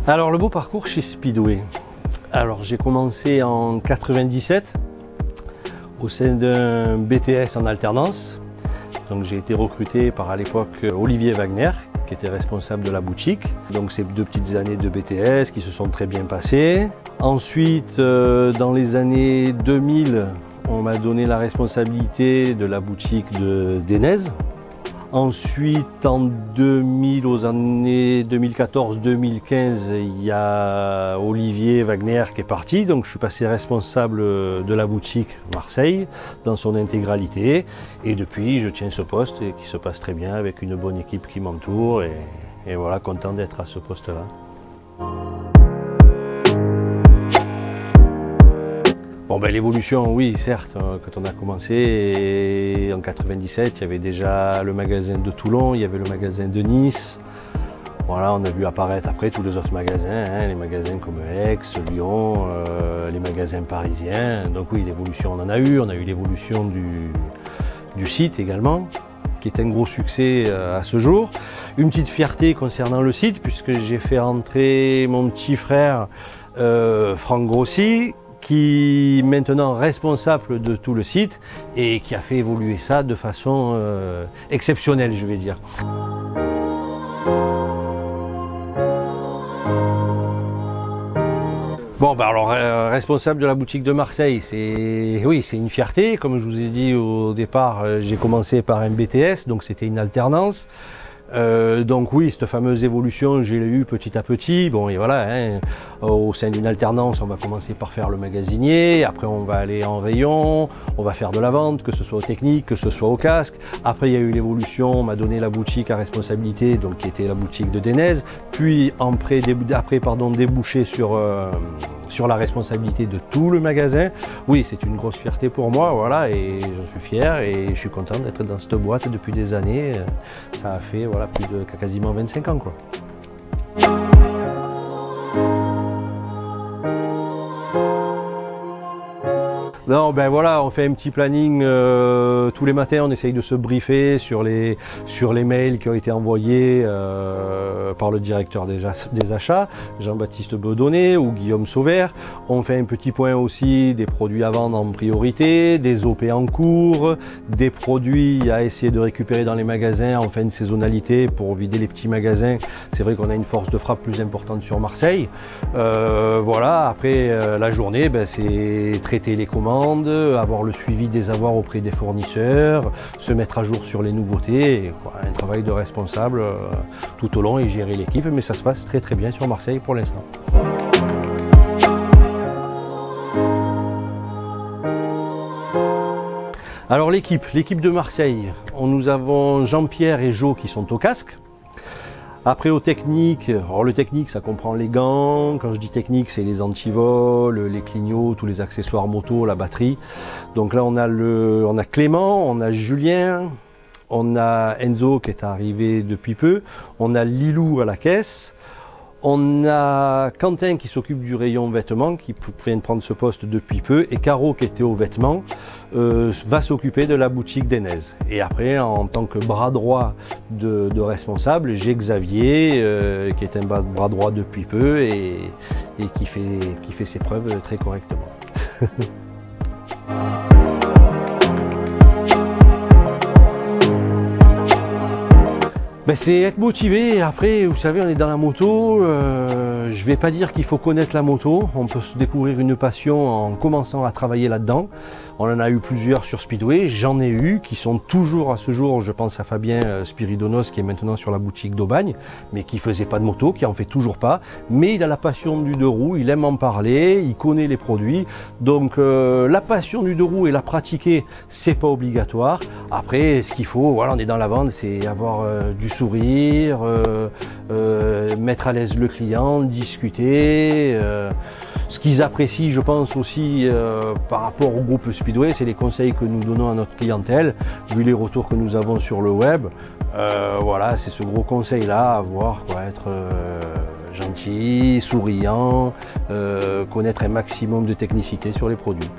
Alors le beau parcours chez Speedway. Alors j'ai commencé en 97 au sein d'un BTS en alternance. Donc j'ai été recruté par à l'époque Olivier Wagner qui était responsable de la boutique. Donc c'est 2 petites années de BTS qui se sont très bien passées. Ensuite dans les années 2000 on m'a donné la responsabilité de la boutique de Denez. Ensuite, en 2000, aux années 2014-2015, il y a Olivier Wagner qui est parti, donc je suis passé responsable de la boutique Marseille dans son intégralité. Et depuis, je tiens ce poste et qui se passe très bien avec une bonne équipe qui m'entoure et voilà, content d'être à ce poste-là. Bon ben l'évolution, oui certes, quand on a commencé en 97, il y avait déjà le magasin de Toulon, il y avait le magasin de Nice. Voilà, on a vu apparaître après tous les autres magasins, hein, les magasins comme Aix, Lyon, les magasins parisiens. Donc oui, l'évolution on a eu l'évolution du site également, qui est un gros succès à ce jour. Une petite fierté concernant le site, puisque j'ai fait entrer mon petit frère Franck Grossi, qui est maintenant responsable de tout le site et qui a fait évoluer ça de façon exceptionnelle, je vais dire. Bon, bah alors responsable de la boutique de Marseille, oui, c'est une fierté. Comme je vous ai dit au départ, j'ai commencé par un BTS, donc c'était une alternance. Donc oui, cette fameuse évolution, j'ai eu petit à petit. Bon, et voilà, hein, au sein d'une alternance, on va commencer par faire le magasinier, après on va aller en rayon, on va faire de la vente, que ce soit aux techniques, que ce soit au casque. Après, il y a eu l'évolution, on m'a donné la boutique à responsabilité, donc qui était la boutique de Denez, puis après débouché sur la responsabilité de tout le magasin. Oui, c'est une grosse fierté pour moi, voilà, et j'en suis fier et je suis content d'être dans cette boîte depuis des années. Ça a fait voilà, plus de quasiment 25 ans, quoi. Non, ben voilà, on fait un petit planning tous les matins, on essaye de se briefer sur les mails qui ont été envoyés par le directeur des achats, Jean-Baptiste Bedonnet ou Guillaume Sauvert. On fait un petit point aussi des produits à vendre en priorité, des OP en cours, des produits à essayer de récupérer dans les magasins en fin de saisonnalité pour vider les petits magasins. C'est vrai qu'on a une force de frappe plus importante sur Marseille. Voilà, après la journée, ben, c'est traiter les commandes, avoir le suivi des avoirs auprès des fournisseurs, se mettre à jour sur les nouveautés, un travail de responsable tout au long et gérer l'équipe, mais ça se passe très très bien sur Marseille pour l'instant. Alors l'équipe de Marseille, nous avons Jean-Pierre et Jo qui sont au casque. Après aux techniques, alors le technique ça comprend les gants, quand je dis technique c'est les antivols, les clignots, tous les accessoires moto, la batterie. Donc là on a Clément, on a Julien, on a Enzo qui est arrivé depuis peu, on a Lilou à la caisse, on a Quentin qui s'occupe du rayon vêtements, qui vient de prendre ce poste depuis peu, et Caro qui était aux vêtements, va s'occuper de la boutique Denez. Et après, en tant que bras droit de responsable, j'ai Xavier, qui est un bras droit depuis peu et qui fait ses preuves très correctement. Ben, c'est être motivé. Après, vous savez, on est dans la moto. Je vais pas dire qu'il faut connaître la moto. On peut se découvrir une passion en commençant à travailler là-dedans. On en a eu plusieurs sur Speedway. J'en ai eu qui sont toujours à ce jour. Je pense à Fabien Spiridonos qui est maintenant sur la boutique d'Aubagne, mais qui faisait pas de moto, qui en fait toujours pas. Mais il a la passion du deux roues. Il aime en parler. Il connaît les produits. Donc la passion du deux roues et la pratiquer, c'est pas obligatoire. Après, ce qu'il faut, voilà, on est dans la vente, c'est avoir du sourire, mettre à l'aise le client, discuter. Ce qu'ils apprécient, je pense aussi par rapport au groupe Speedway, c'est les conseils que nous donnons à notre clientèle, vu les retours que nous avons sur le web. Voilà, c'est ce gros conseil-là à avoir, quoi, être gentil, souriant, connaître un maximum de technicité sur les produits.